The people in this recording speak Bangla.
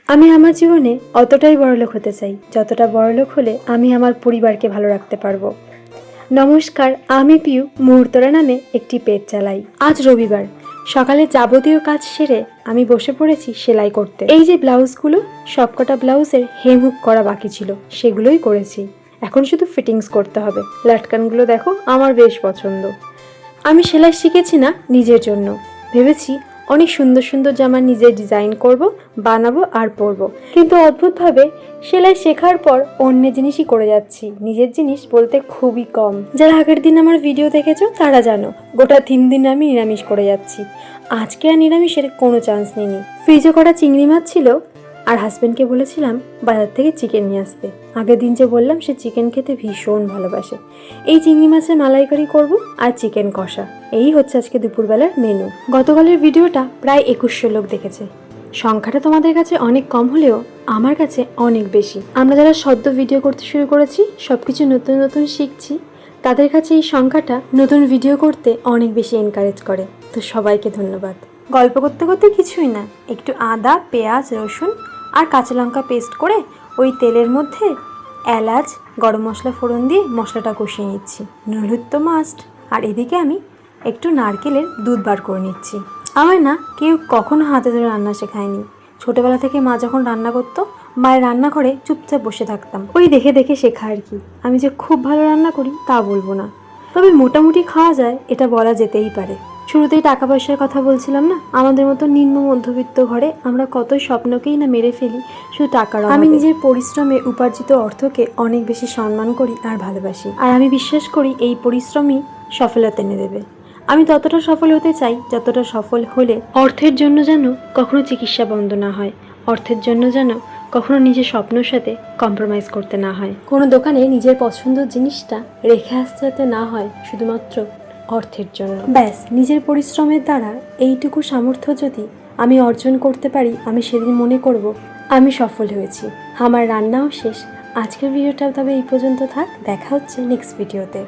আমি আমার জীবনে অতটাই বড়লোক হতে চাই যতটা বড়লোক হলে আমি আমার পরিবারকে ভালো রাখতে পারবো। নমস্কার, আমি পিউ মুহূর্তরা নামে একটি পেজ চালাই। আজ রবিবার সকালে যাবতীয় কাজ সেরে আমি বসে পড়েছি সেলাই করতে। এই যে ব্লাউজগুলো, সবকটা ব্লাউজের হেমহুক করা বাকি ছিল, সেগুলোই করেছি। এখন শুধু ফিটিংস করতে হবে। লাটকানগুলো দেখো, আমার বেশ পছন্দ। আমি সেলাই শিখেছি না নিজের জন্য, ভেবেছি অনেক সুন্দর সুন্দর জামা নিজে ডিজাইন করব, বানাবো আর পরবো। কিন্তু অদ্ভুতভাবে সেলাই শেখার পর অন্য জিনিসই করে যাচ্ছি, নিজের জিনিস বলতে খুবই কম। যারা আগের দিন আমার ভিডিও দেখেছো তারা জানো গোটা 3 দিন আমি নিরামিষ করে যাচ্ছি। আজকে আর নিরামিষের কোনো চান্স নেই। ফ্রিজে করা চিংড়ি মাছ ছিল, আর হাজব্যান্ডকে বলেছিলাম বাজার থেকে চিকেন নিয়ে আসতে। আগের দিন যে বললাম সে চিকেন খেতে ভীষণ ভালোবাসে। এই চিংড়ি মাছের মালাইকারি করব আর চিকেন কষা, এই হচ্ছে আজকে দুপুরবেলার মেনু। গতকালের ভিডিওটা প্রায় 2100 লোক দেখেছে। সংখ্যাটা তোমাদের কাছে অনেক কম হলেও আমার কাছে অনেক বেশি। আমরা যারা সদ্য ভিডিও করতে শুরু করেছি, সবকিছু নতুন নতুন শিখছি, তাদের কাছে এই সংখ্যাটা নতুন ভিডিও করতে অনেক বেশি এনকারেজ করে। তো সবাইকে ধন্যবাদ। গল্প করতে করতে কিছুই না, একটু আদা, পেঁয়াজ, রসুন আর কাঁচা লঙ্কা পেস্ট করে ওই তেলের মধ্যে এলাচ, গরম মশলা ফোড়ন দিয়ে মশলাটা কষিয়ে নিচ্ছি। হলুদ তো মাস্ট। আর এদিকে আমি একটু নারকেলের দুধ বার করে নিচ্ছি। আমার না কেউ কখনো হাতে ধরে রান্না শেখায়নি। ছোটোবেলা থেকে মা যখন রান্না করতো, মায়ের রান্নাঘরে চুপচাপ বসে থাকতাম, ওই দেখে দেখে শেখা আর কি। আমি যে খুব ভালো রান্না করি তা বলবো না, তবে মোটামুটি খাওয়া যায় এটা বলা যেতেই পারে। শুরুতেই টাকা পয়সার কথা বলছিলাম না, আমাদের মতো নিম্ন মধ্যবিত্ত ঘরে আমরা কত স্বপ্নকেই না মেরে ফেলি শুধু টাকার অভাবে। আমি নিজের পরিশ্রমে উপার্জিত অর্থকে অনেক বেশি সম্মান করি আর ভালোবাসি, আর আমি বিশ্বাস করি এই পরিশ্রমই সফলতা এনে দেবে। আমি ততটা সফল হতে চাই যতটা সফল হলে অর্থের জন্য যেন কখনো চিকিৎসা বন্ধ না হয়, অর্থের জন্য যেন কখনো নিজের স্বপ্নের সাথে কম্প্রোমাইজ করতে না হয়, কোনো দোকানে নিজের পছন্দের জিনিসটা রেখে আসতে যাতে না হয় শুধুমাত্র অর্থের জন্য। ব্যাস, নিজের পরিশ্রমের দ্বারা এইটুকু সামর্থ্য যদি আমি অর্জন করতে পারি, আমি সেদিন মনে করব আমি সফল হয়েছি। আমার রান্নাও শেষ। আজকের ভিডিওটা তবে এই পর্যন্ত থাক, দেখা হচ্ছে নেক্সট ভিডিওতে।